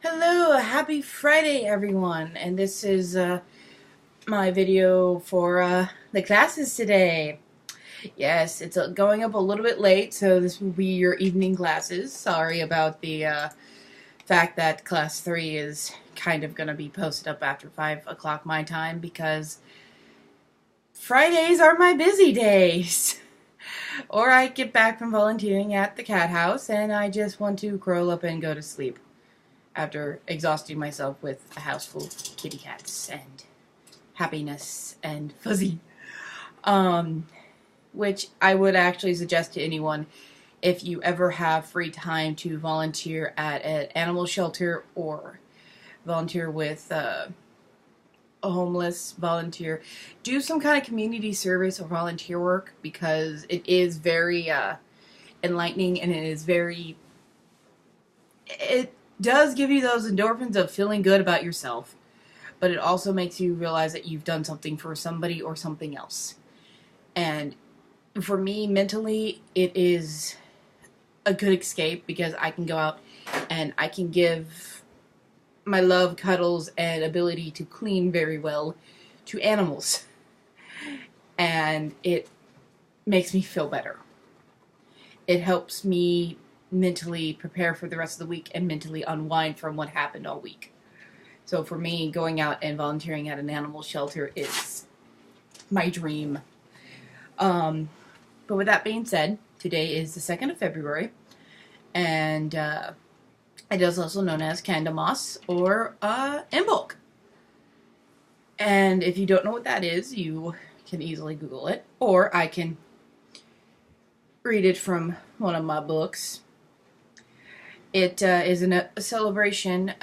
Hello, happy Friday everyone, and this is my video for the classes today. Yes, it's going up a little bit late, so this will be your evening classes. Sorry about the fact that class 3 is kind of going to be posted up after 5 o'clock my time because Fridays are my busy days. Or I get back from volunteering at the cat house and I just want to curl up and go to sleep after exhausting myself with a house full of kitty cats and happiness and fuzzy. Which I would actually suggest to anyone if you ever have free time to volunteer at an animal shelter or volunteer with a homeless volunteer. Do some kind of community service or volunteer work because it is very enlightening and it does give you those endorphins of feeling good about yourself, but it also makes you realize that you've done something for somebody or something else. And for me, mentally, it is a good escape because I can go out and I can give my love, cuddles, and ability to clean very well to animals. And it makes me feel better. It helps me mentally prepare for the rest of the week and mentally unwind from what happened all week. So for me, going out and volunteering at an animal shelter is my dream. But with that being said, today is the 2nd of February, and it is also known as Candlemas or Imbolc. And if you don't know what that is, you can easily Google it, or I can read it from one of my books. It is a celebration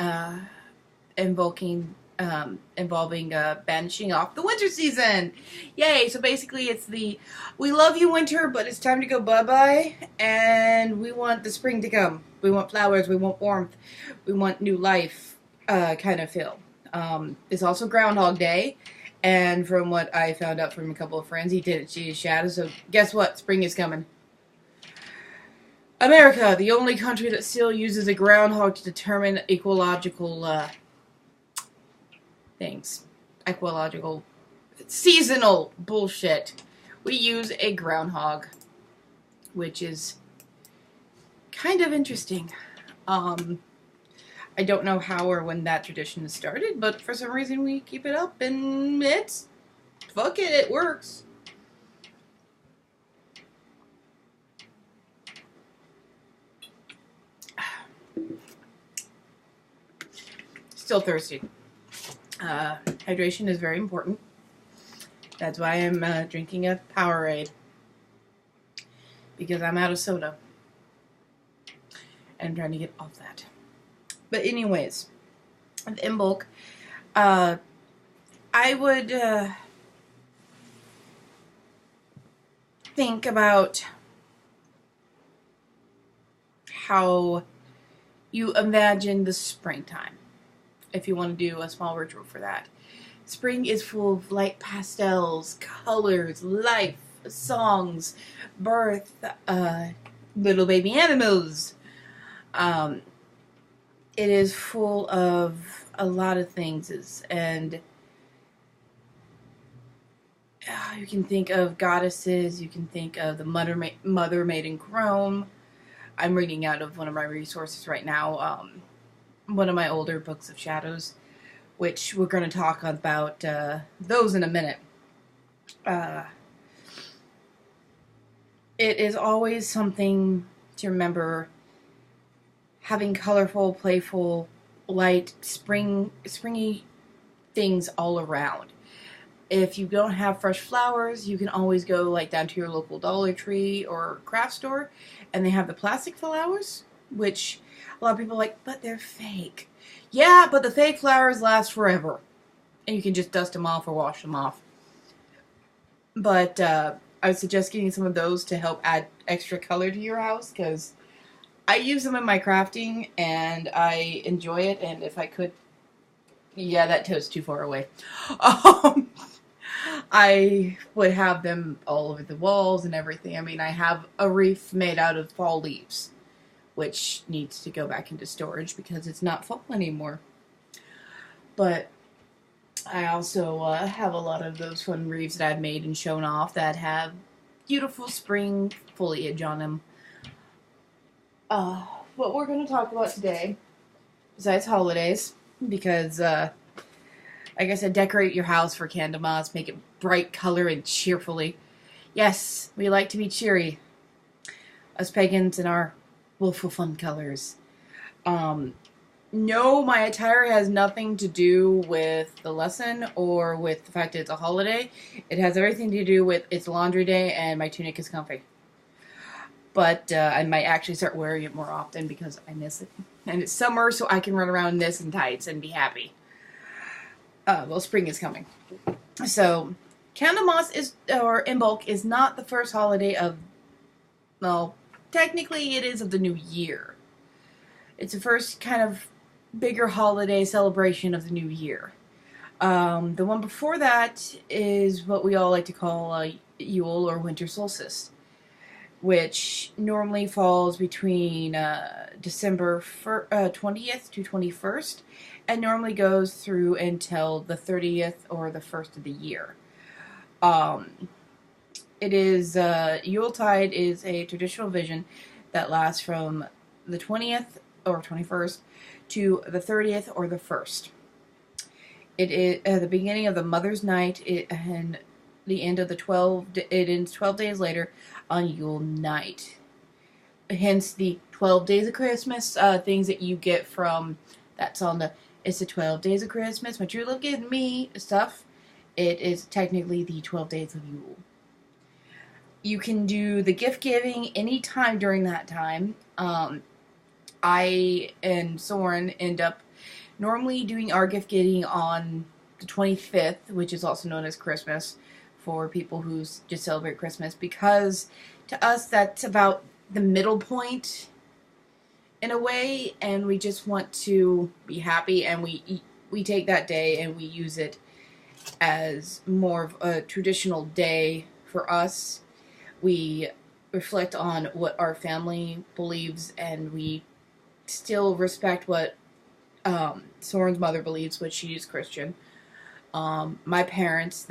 involving banishing off the winter season. Yay! So basically it's we love you winter, but it's time to go bye-bye, and we want the spring to come. We want flowers, we want warmth, we want new life kind of feel. It's also Groundhog Day, and from what I found out from a couple of friends, he didn't see his shadow, so guess what? Spring is coming. America, the only country that still uses a groundhog to determine ecological things. Ecological, seasonal bullshit. We use a groundhog, which is kind of interesting. I don't know how or when that tradition started, but for some reason we keep it up, and fuck it, it works. Still thirsty. Hydration is very important. That's why I'm drinking a Powerade. Because I'm out of soda. And I'm trying to get off that. But anyways, with Imbolc, I would think about how you imagine the springtime. If you want to do a small ritual for that. Spring is full of light pastels, colors, life, songs, birth, little baby animals. It is full of a lot of things, and you can think of goddesses, you can think of the mother maiden crone. I'm reading out of one of my resources right now, one of my older books of shadows, which we're going to talk about those in a minute. It is always something to remember, having colorful, playful, light, springy things all around. If you don't have fresh flowers, you can always go down to your local Dollar Tree or craft store, and they have the plastic flowers, which a lot of people are like, but they're fake. Yeah, but the fake flowers last forever. And you can just dust them off or wash them off. But I would suggest getting some of those to help add extra color to your house, because I use them in my crafting and I enjoy it. And if I could... Yeah, that toad's too far away. I would have them all over the walls and everything. I mean, I have a wreath made out of fall leaves, which needs to go back into storage because it's not fall anymore. But I also have a lot of those fun wreaths that I've made and shown off that have beautiful spring foliage on them. What we're going to talk about today, besides holidays, because, like I said, decorate your house for Candlemas, make it bright color and cheerfully. Yes, we like to be cheery. Us pagans in our willful fun colors. No, my attire has nothing to do with the lesson or with the fact that it's a holiday. It has everything to do with it's laundry day and my tunic is comfy. But I might actually start wearing it more often because I miss it. And it's summer, so I can run around in this and tights and be happy. Well, spring is coming. So, Candlemas or Imbolc is not the first holiday of, well, technically it is of the new year. It's the first kind of bigger holiday celebration of the new year. The one before that is what we all like to call Yule or winter solstice, which normally falls between December 20th to 21st, and normally goes through until the 30th or the 1st of the year. It is, Yuletide is a traditional vision that lasts from the 20th or 21st to the 30th or the 1st. It is the beginning of the Mother's Night and the end of it ends 12 days later on Yule night. Hence the 12 days of Christmas, things that you get from that song, it's the 12 days of Christmas, my true love gave me stuff. It is technically the 12 days of Yule. You can do the gift giving anytime during that time. I and Soren end up normally doing our gift giving on the 25th, which is also known as Christmas, for people who just celebrate Christmas, because to us that's about the middle point in a way, and we just want to be happy, and we take that day and we use it as more of a traditional day for us. We reflect on what our family believes, and we still respect what Soren's mother believes, which she is Christian. My parents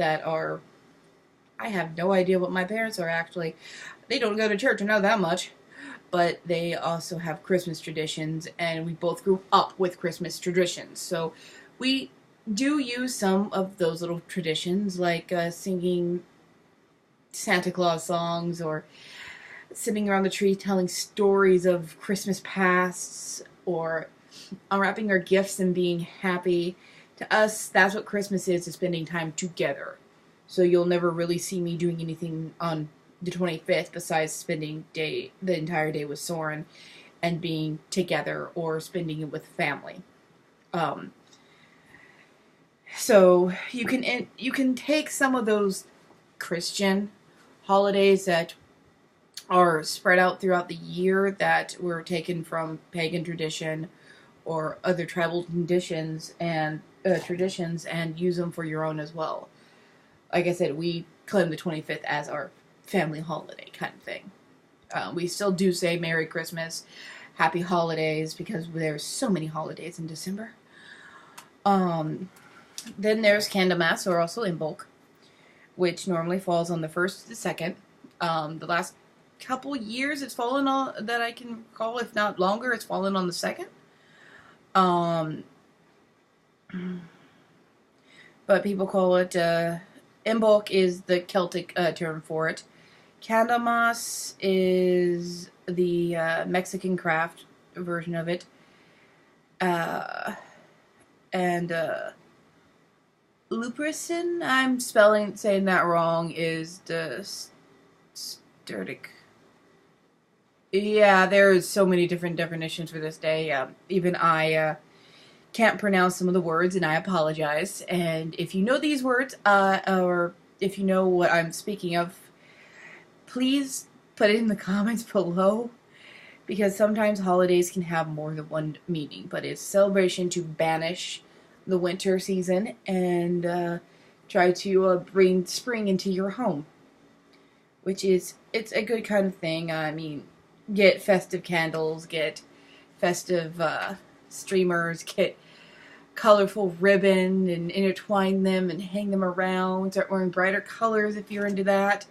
I have no idea what my parents are actually. They don't go to church, I know that much. But they also have Christmas traditions, and we both grew up with Christmas traditions. So we do use some of those little traditions, like singing Santa Claus songs, or sitting around the tree telling stories of Christmas pasts, or unwrapping our gifts and being happy. To us, that's what Christmas is spending time together. So you'll never really see me doing anything on the 25th besides spending the entire day with Soren and being together or spending it with family. So you can take some of those Christian holidays that are spread out throughout the year that were taken from pagan tradition or other tribal traditions and use them for your own as well. Like I said, we claim the 25th as our family holiday kind of thing. We still do say Merry Christmas, Happy Holidays, because there's so many holidays in December. Then there's Candlemas, or also Imbolc, which normally falls on the 1st to the 2nd. The last couple years it's fallen on, that I can recall, if not longer, it's fallen on the 2nd. But people call it, Imbolc is the Celtic term for it. Candlemas is the Mexican craft version of it. And Lupersin, I'm saying that wrong, is the Sturdic. Yeah, there's so many different definitions for this day. Even I can't pronounce some of the words, and I apologize. And if you know these words, or if you know what I'm speaking of, please put it in the comments below, because sometimes holidays can have more than one meaning. But it's a celebration to banish the winter season and try to bring spring into your home, which is, it's a good kind of thing. I mean, get festive candles, get festive streamers, get colorful ribbon and intertwine them and hang them around. Start wearing brighter colors if you're into that.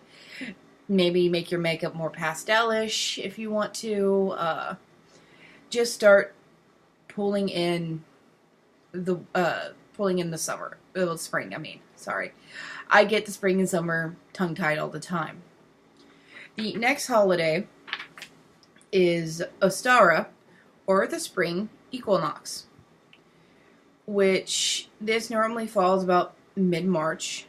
Maybe make your makeup more pastelish if you want to. Just start pulling in the summer. Well, spring, I mean. Sorry. I get the spring and summer tongue-tied all the time. The next holiday is Ostara, or the spring equinox, which this normally falls about mid-March.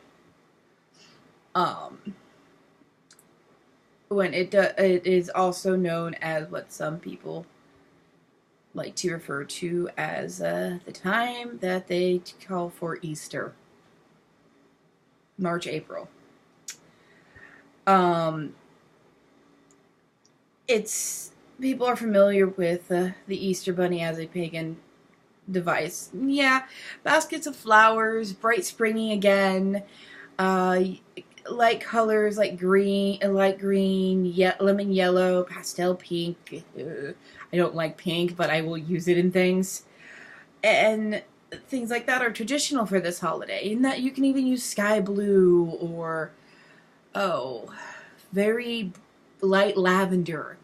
When it is also known as what some people like to refer to as the time that they call for Easter. March, April. It's people are familiar with the Easter Bunny as a pagan device. Yeah, baskets of flowers, bright springy again, light colors like green, light green, lemon yellow, pastel pink. I don't like pink, but I will use it in things. And things like that are traditional for this holiday. In that you can even use sky blue or, very light lavender.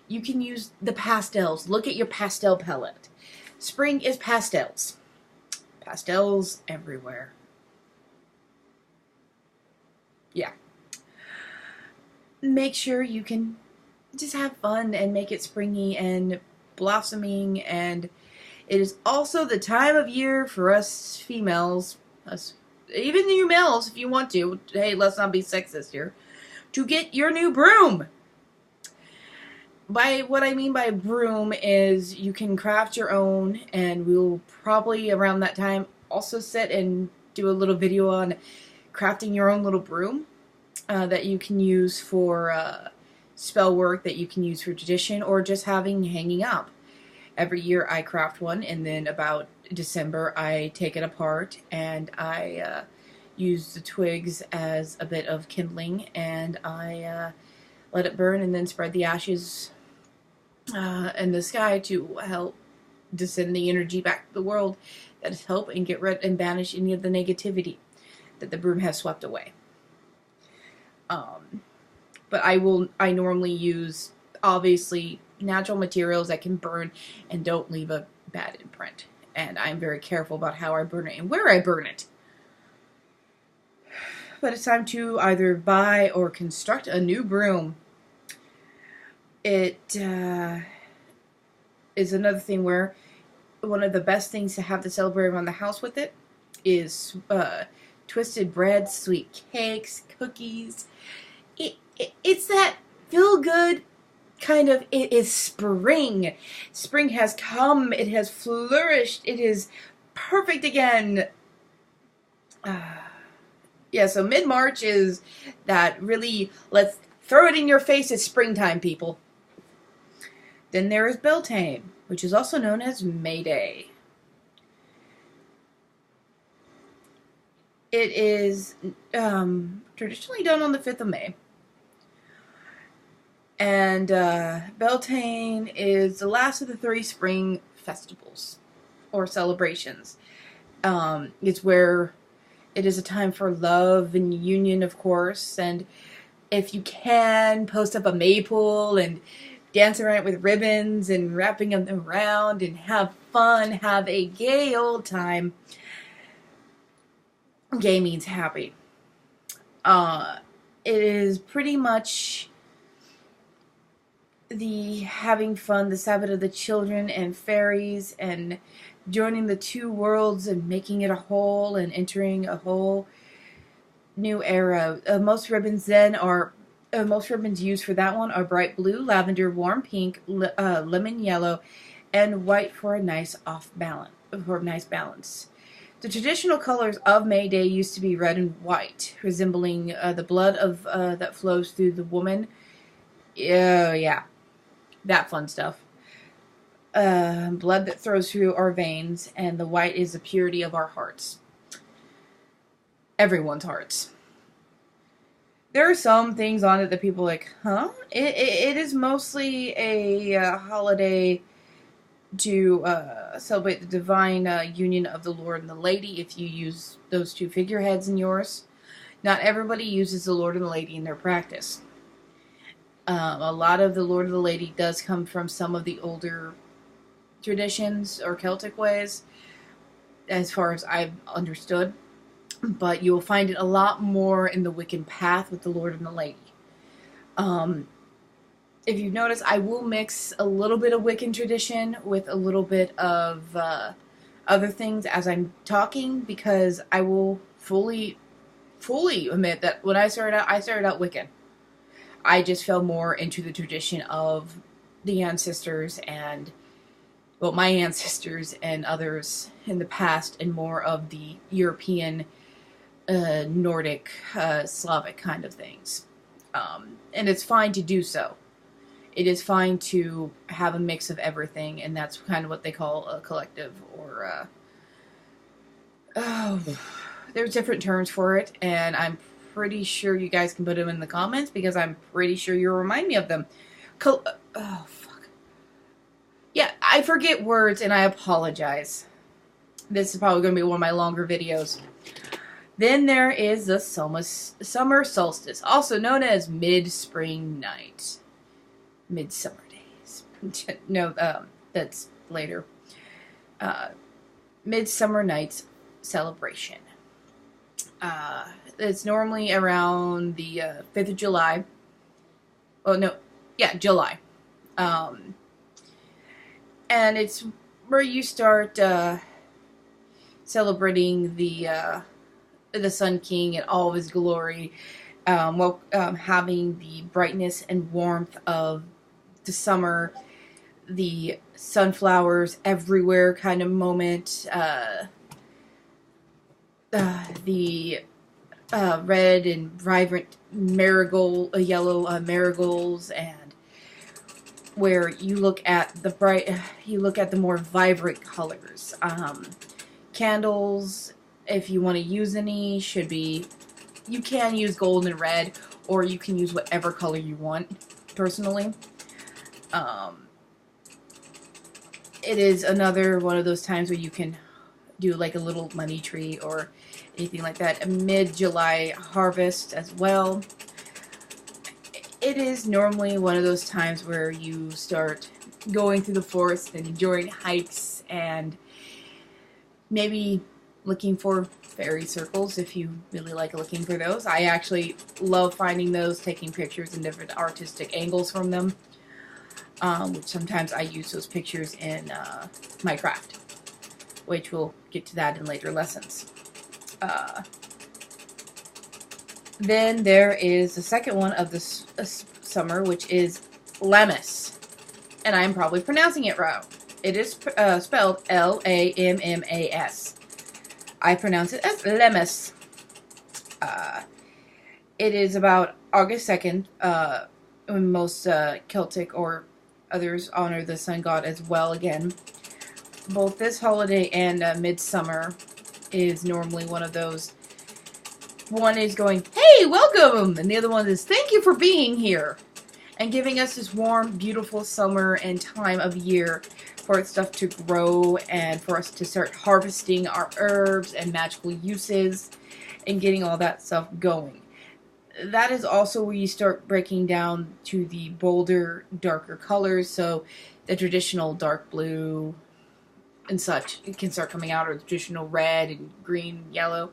You can use the pastels. Look at your pastel palette. Spring is pastels. Pastels everywhere. Yeah. Make sure you can just have fun and make it springy and blossoming, and it is also the time of year for us females, even you males if you want to, hey, let's not be sexist here, to get your new broom. By what I mean by broom is you can craft your own, and we'll probably around that time also sit and do a little video on crafting your own little broom that you can use for spell work, that you can use for tradition, or just having hanging up. Every year I craft one, and then about December I take it apart and I use the twigs as a bit of kindling, and I let it burn and then spread the ashes in the sky to help descend the energy back to the world that is help and get rid and banish any of the negativity that the broom has swept away. But I normally use, obviously, natural materials that can burn and don't leave a bad imprint. And I'm very careful about how I burn it and where I burn it. But it's time to either buy or construct a new broom. It is another thing where one of the best things to have to celebrate around the house with it is twisted bread, sweet cakes, cookies. It's that feel-good kind of, it is spring. Spring has come, it has flourished, it is perfect again. Yeah, so mid-March is that really, let's throw it in your face, it's springtime, people. Then there is Beltane, which is also known as May Day. It is traditionally done on the 5th of May. And Beltane is the last of the 3 spring festivals or celebrations. It's where it is a time for love and union, of course. And if you can, post up a maypole and dance around it with ribbons and wrapping them around and have fun, have a gay old time. Gay means happy. It is pretty much the having fun, the Sabbath of the children and fairies, and joining the 2 worlds and making it a whole and entering a whole new era. Most ribbons used for that one are bright blue, lavender, warm pink, lemon yellow, and white for a nice balance. The traditional colors of May Day used to be red and white, resembling the blood of that flows through the woman. Yeah, that fun stuff. Blood that flows through our veins, and the white is the purity of our hearts. Everyone's hearts. There are some things on it that people are like, huh? It is mostly a holiday to celebrate the divine union of the Lord and the Lady if you use those two figureheads in yours. Not everybody uses the Lord and the Lady in their practice. A lot of the Lord and the Lady does come from some of the older traditions or Celtic ways, as far as I've understood. But you'll find it a lot more in the Wiccan path with the Lord and the Lady. If you've noticed, I will mix a little bit of Wiccan tradition with a little bit of other things as I'm talking, because I will fully admit that when I started out Wiccan. I just fell more into the tradition of the ancestors and, well, my ancestors and others in the past, and more of the European, Nordic, Slavic kind of things. And it's fine to do so. It is fine to have a mix of everything, and that's kind of what they call a collective, or, there's different terms for it, and I'm pretty sure you guys can put them in the comments, because I'm pretty sure you'll remind me of them. Oh, fuck. Yeah, I forget words, and I apologize. This is probably going to be one of my longer videos. Then there is the summer solstice, also known as mid-spring night. Midsummer days. No, that's later. Midsummer night's celebration. It's normally around the 5th of July. Oh, no. Yeah, July. And it's where you start celebrating the Sun King in all of his glory, having the brightness and warmth of the summer, the sunflowers everywhere kind of moment, the red and vibrant yellow marigolds, and where you look at the more vibrant colors. Candles, if you want to use any, you can use gold and red, or you can use whatever color you want, personally. It is another one of those times where you can do like a little money tree or anything like that. A mid-July harvest as well. It is normally one of those times where you start going through the forest and enjoying hikes, and maybe looking for fairy circles if you really like looking for those. I actually love finding those, taking pictures and different artistic angles from them. Which sometimes I use those pictures in my craft, which we'll get to that in later lessons. Then there is the second one of this summer, which is Lammas, and I'm probably pronouncing it wrong. It is spelled Lammas. I pronounce it as Lammas. It is about August 2nd, when most Celtic or others honor the sun god as well again. Both this holiday and midsummer is normally one of those. One is going, hey, welcome! And the other one is, thank you for being here. And giving us this warm, beautiful summer and time of year for its stuff to grow and for us to start harvesting our herbs and magical uses and getting all that stuff going. That is also where you start breaking down to the bolder, darker colors. So the traditional dark blue and such, it can start coming out, or the traditional red and green, yellow.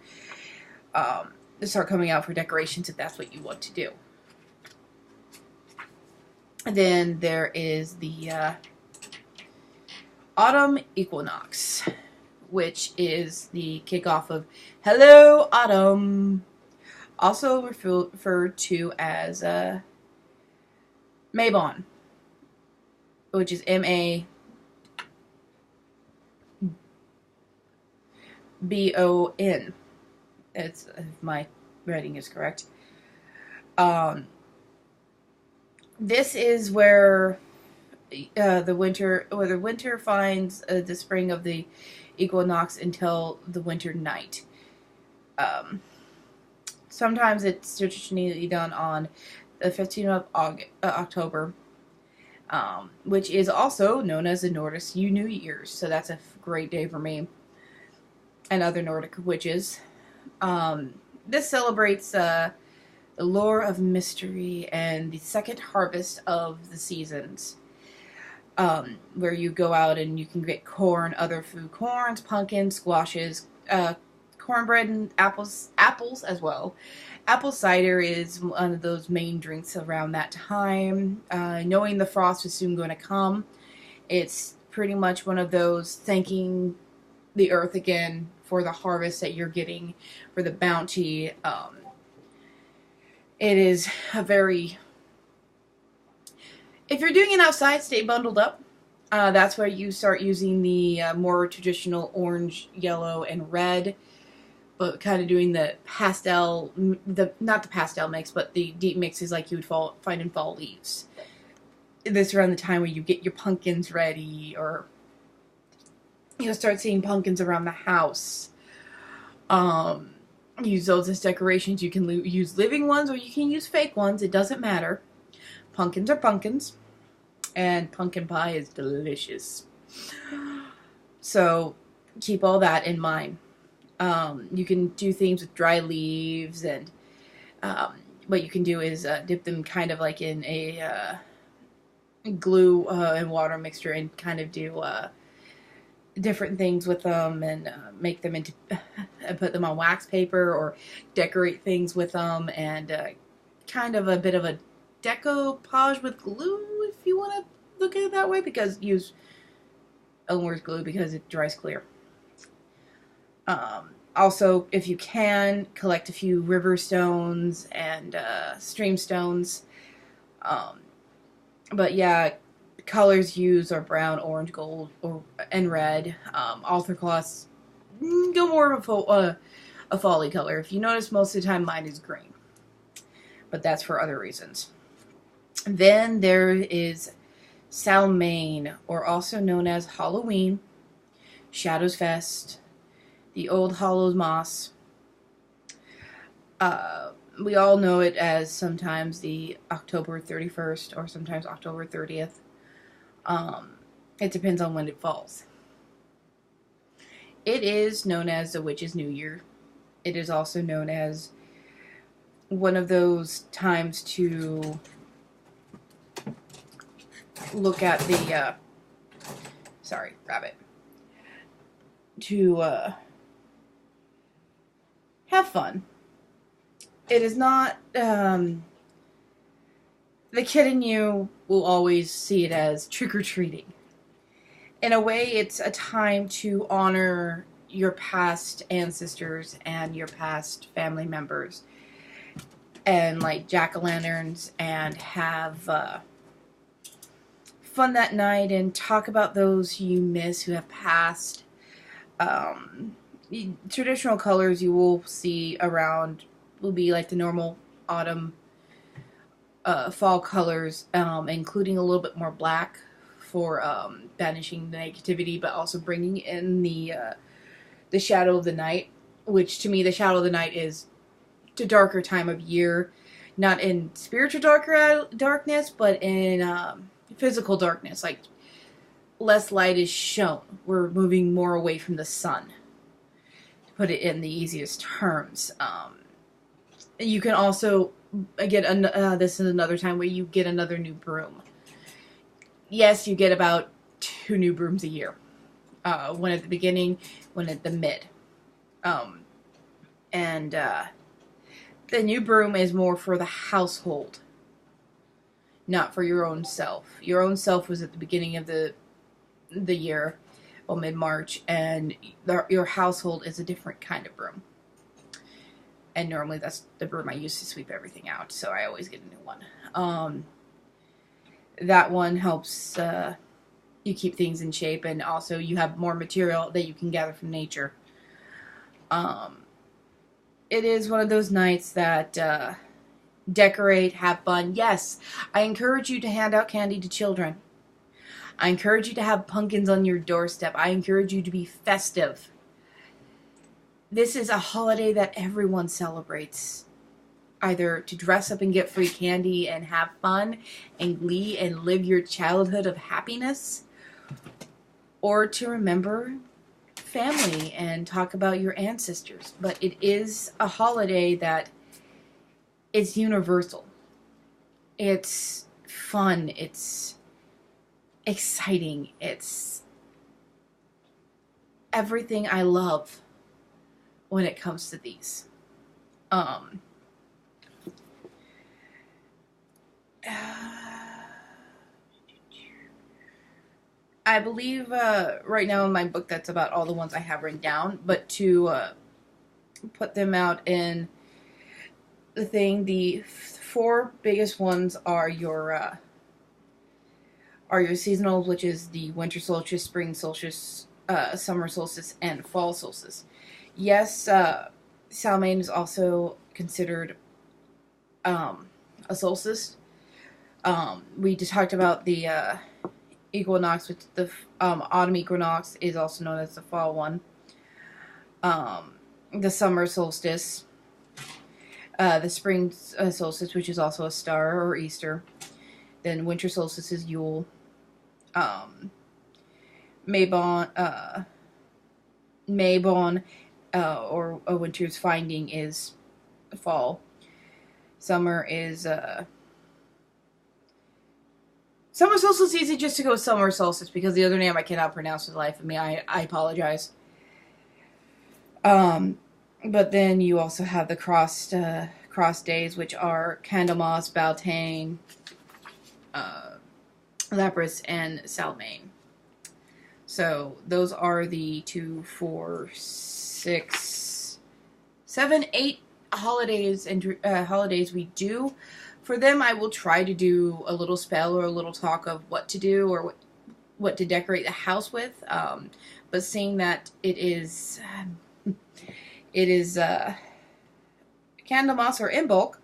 Start coming out for decorations if that's what you want to do. And then there is the autumn equinox, which is the kickoff of Hello Autumn. Also referred to as Mabon, which is M-A-B-O-N. It's, if my writing is correct. This is where the winter finds the spring of the equinox until the winter night. Sometimes it's traditionally done on the 15th of October, which is also known as the Nordic New Year's. So that's a great day for me and other Nordic witches. This celebrates the lore of mystery and the second harvest of the seasons, where you go out and you can get corn, other food, corns, pumpkins, squashes, cornbread, and apples as well. Apple cider is one of those main drinks around that time. Knowing the frost is soon going to come, it's pretty much one of those thanking the earth again for the harvest that you're getting, for the bounty. It is a very... If you're doing it outside, stay bundled up. That's where you start using the more traditional orange, yellow, and red, but kind of doing the pastel, not the pastel mix, but the deep mixes like you would find in fall leaves. This around the time where you get your pumpkins ready, or you'll start seeing pumpkins around the house. Use those as decorations. You can use living ones or you can use fake ones. It doesn't matter. Pumpkins are pumpkins. And pumpkin pie is delicious. So keep all that in mind. You can do things with dry leaves, and what you can do is dip them kind of like in a glue and water mixture, and kind of do different things with them, and make them into put them on wax paper, or decorate things with them, and kind of a bit of a decoupage with glue, if you want to look at it that way, because use Elmer's glue because it dries clear. Also, if you can, collect a few river stones and stream stones. But yeah, colors used are brown, orange, gold, and red. Altar cloths go more of a folly color. If you notice, most of the time mine is green, but that's for other reasons. Then there is Samhain, or also known as Halloween, Shadows Fest, the Old Hallows Moss. We all know it as sometimes the October 31st or sometimes October 30th. It depends on when it falls. It is known as the Witch's New Year. It is also known as one of those times to look at the, sorry, rabbit, to have fun. It is not, the kid in you will always see it as trick-or-treating. In a way, it's a time to honor your past ancestors and your past family members, and light jack-o'-lanterns and have fun that night and talk about those you miss who have passed. Traditional colors you will see around will be like the normal autumn, fall colors, including a little bit more black for banishing the negativity, but also bringing in the shadow of the night, which to me the shadow of the night is the darker time of year, not in spiritual darkness, but in physical darkness. Like, less light is shown. We're moving more away from the sun, to put it in the easiest terms. You can also get this is another time where you get another new broom. Yes, you get about 2 new brooms a year. One at the beginning, one at the mid. And the new broom is more for the household, not for your own self. Your own self was at the beginning of the year, or mid-March, and your household is a different kind of broom. And normally that's the broom I use to sweep everything out, so I always get a new one. That one helps you keep things in shape, and also you have more material that you can gather from nature. It is one of those nights that decorate, have fun. Yes, I encourage you to hand out candy to children. I encourage you to have pumpkins on your doorstep. I encourage you to be festive. This is a holiday that everyone celebrates. either to dress up and get free candy and have fun and glee and live your childhood of happiness, or to remember family and talk about your ancestors. But it is a holiday that it's universal. It's fun. It's exciting. It's everything I love when it comes to these. I believe right now in my book that's about all the ones I have written down, but to put them out in the thing, the four biggest ones are your seasonals, which is the winter solstice, spring solstice, summer solstice, and fall solstice. Yes, Samhain is also considered a solstice. We just talked about the equinox, which the autumn equinox is also known as the fall one. The summer solstice, the spring solstice, which is also a star or Easter. Then winter solstice is Yule. Mabon, or a winter's finding is fall. Summer is summer solstice is easy just to go summer solstice because the other name I cannot pronounce for the life of me. I apologize. But then you also have the cross days, which are Candlemas, Beltane, Lapras, and Samhain. So those are the 2, 4, 6, 7, 8 holidays and holidays we do. For them, I will try to do a little spell or a little talk of what to do or what to decorate the house with. But seeing that it is Candlemas or Imbolc,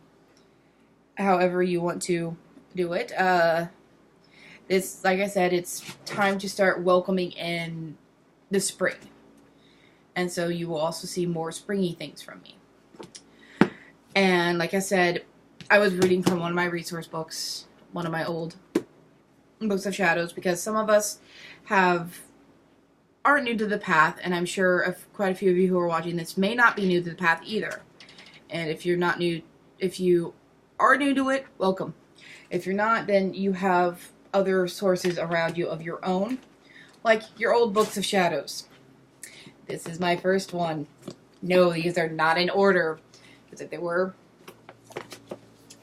however you want to do it. This, like I said, it's time to start welcoming in the spring. And so you will also see more springy things from me. And like I said, I was reading from one of my resource books, one of my old books of shadows, because some of us aren't new to the path, and I'm sure quite a few of you who are watching this may not be new to the path either. And if you are new to it, welcome. If you're not, then you have other sources around you of your own, like your old books of shadows. This is my first one. No, these are not in order, because if they were,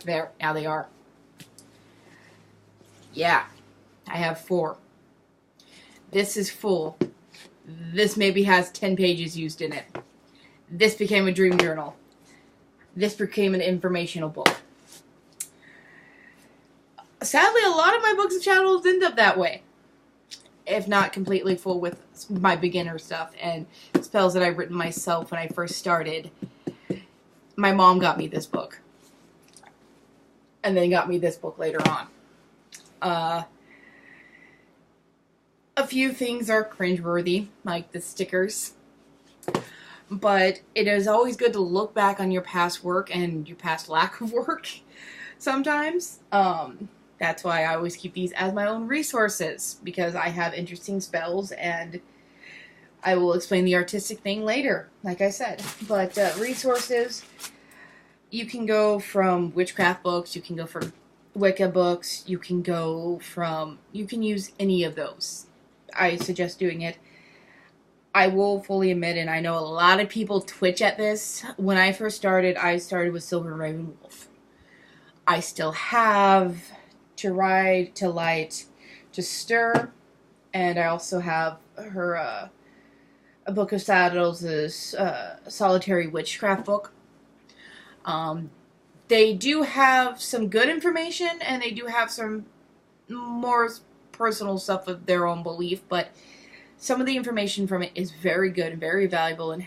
there, now they are. Yeah, I have 4. This is full. This maybe has 10 pages used in it. This became a dream journal. This became an informational book. Sadly, a lot of my books of shadows end up that way. If not completely full with my beginner stuff and spells that I've written myself when I first started. My mom got me this book. And then got me this book later on. A few things are cringeworthy, like the stickers. But it is always good to look back on your past work and your past lack of work sometimes. That's why I always keep these as my own resources, because I have interesting spells, and I will explain the artistic thing later, like I said. But resources, you can go from witchcraft books, you can go from Wicca books, you can use any of those. I suggest doing it. I will fully admit, and I know a lot of people twitch at this, when I first started, I started with Silver Raven Wolf. I still have To Ride, To Light, To Stir, and I also have her, a Book of Shadows, Solitary Witchcraft book. They do have some good information, and they do have some more personal stuff of their own belief, but some of the information from it is very good and very valuable and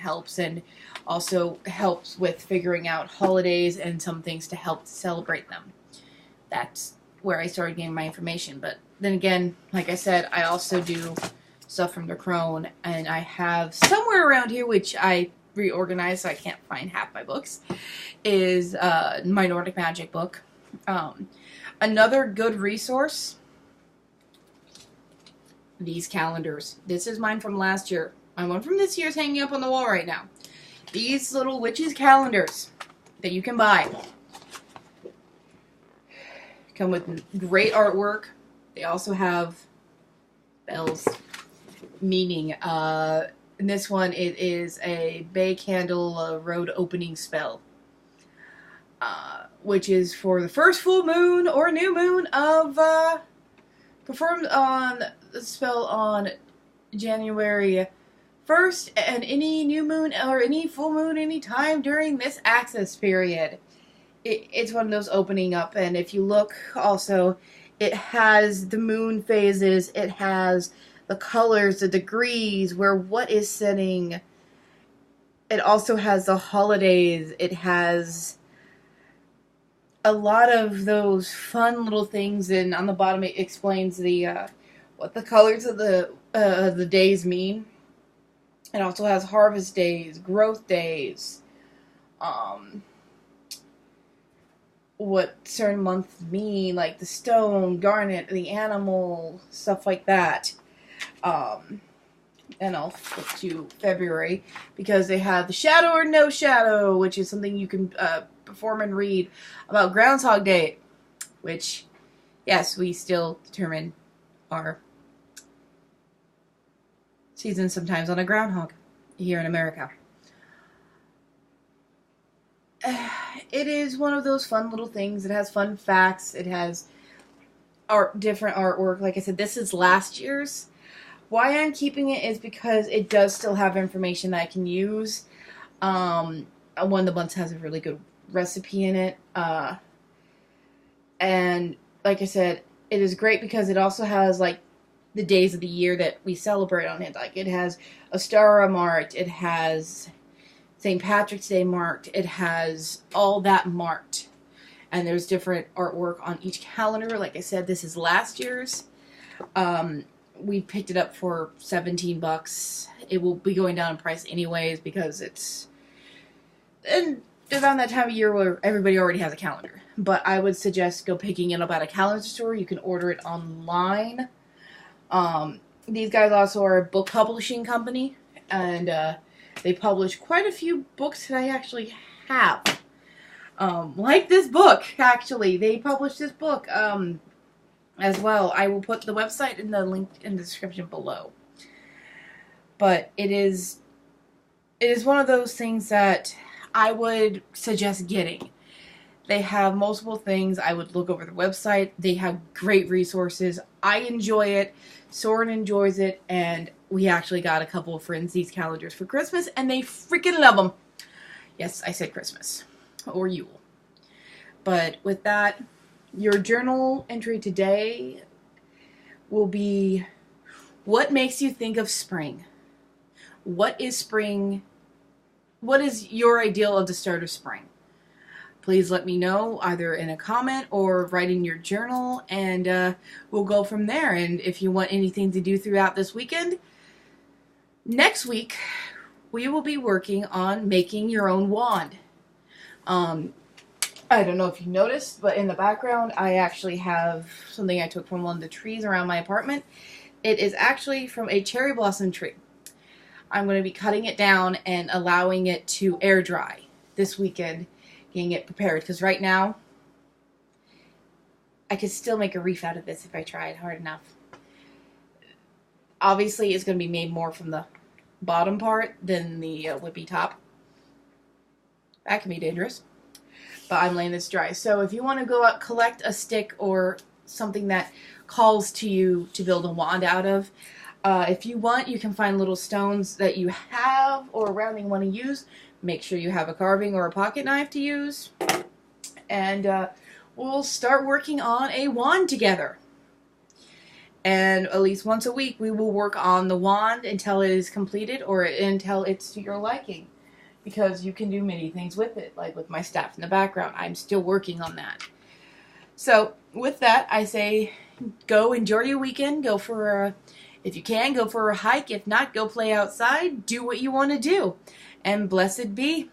also helps with figuring out holidays and some things to help celebrate them. That's where I started getting my information. But then again, like I said, I also do stuff from the Crone, and I have somewhere around here, which I reorganized, so I can't find half my books, is my Nordic Magic book. Another good resource, these calendars. This is mine from last year. My one from this year is hanging up on the wall right now. These little witches calendars that you can buy come with great artwork. They also have bells, meaning in this one it is a bay candle road opening spell, which is for the first full moon or new moon of performed on the spell on January 1st, and any new moon or any full moon any time during this access period. It's one of those opening up, and if you look also, it has the moon phases, it has the colors, the degrees, where what is setting. It also has the holidays, it has a lot of those fun little things, and on the bottom it explains the what the colors of the days mean. It also has harvest days, growth days, what certain months mean, like the stone, garnet, the animal, stuff like that. And I'll flip to February, because they have the shadow or no shadow, which is something you can perform and read about Groundhog Day, which, yes, we still determine our season sometimes on a groundhog here in America. It is one of those fun little things. It has fun facts. It has different artwork. Like I said, this is last year's. Why I'm keeping it is because it does still have information that I can use. One of the months has a really good recipe in it. And like I said, it is great because it also has like the days of the year that we celebrate on it. Like it has Ostara marked, it has St. Patrick's Day marked, it has all that marked. And there's different artwork on each calendar. Like I said, this is last year's. We picked it up for $17. It will be going down in price anyways because it's around that time of year where everybody already has a calendar. But I would suggest go picking it up at a calendar store. You can order it online. These guys also are a book publishing company, and they publish quite a few books that I actually have. Like this book, actually. They published this book as well. I will put the website in the link in the description below. But it is one of those things that I would suggest getting. They have multiple things. I would look over the website. They have great resources. I enjoy it. Soren enjoys it. And we actually got a couple of friends these calendars for Christmas, and they freaking love them. Yes, I said Christmas. Or Yule. But with that, your journal entry today will be, what makes you think of spring? What is spring? What is your ideal of the start of spring? Please let me know either in a comment or write in your journal, and we'll go from there. And if you want anything to do throughout this weekend, next week we will be working on making your own wand. I don't know if you noticed, but in the background I actually have something I took from one of the trees around my apartment. It is actually from a cherry blossom tree. I'm going to be cutting it down and allowing it to air dry this weekend, getting it prepared, because right now I could still make a wreath out of this if I tried hard enough. Obviously it's going to be made more from the bottom part than the whippy top. That can be dangerous. But I'm laying this dry. So if you want to go out, collect a stick or something that calls to you to build a wand out of, if you want, you can find little stones that you have or around that you want to use. Make sure you have a carving or a pocket knife to use. And we'll start working on a wand together. And at least once a week we will work on the wand until it is completed or until it's to your liking. Because you can do many things with it, like with my staff in the background. I'm still working on that. So with that, I say go enjoy your weekend. Go for if you can, go for a hike. If not, go play outside. Do what you want to do. and blessed be.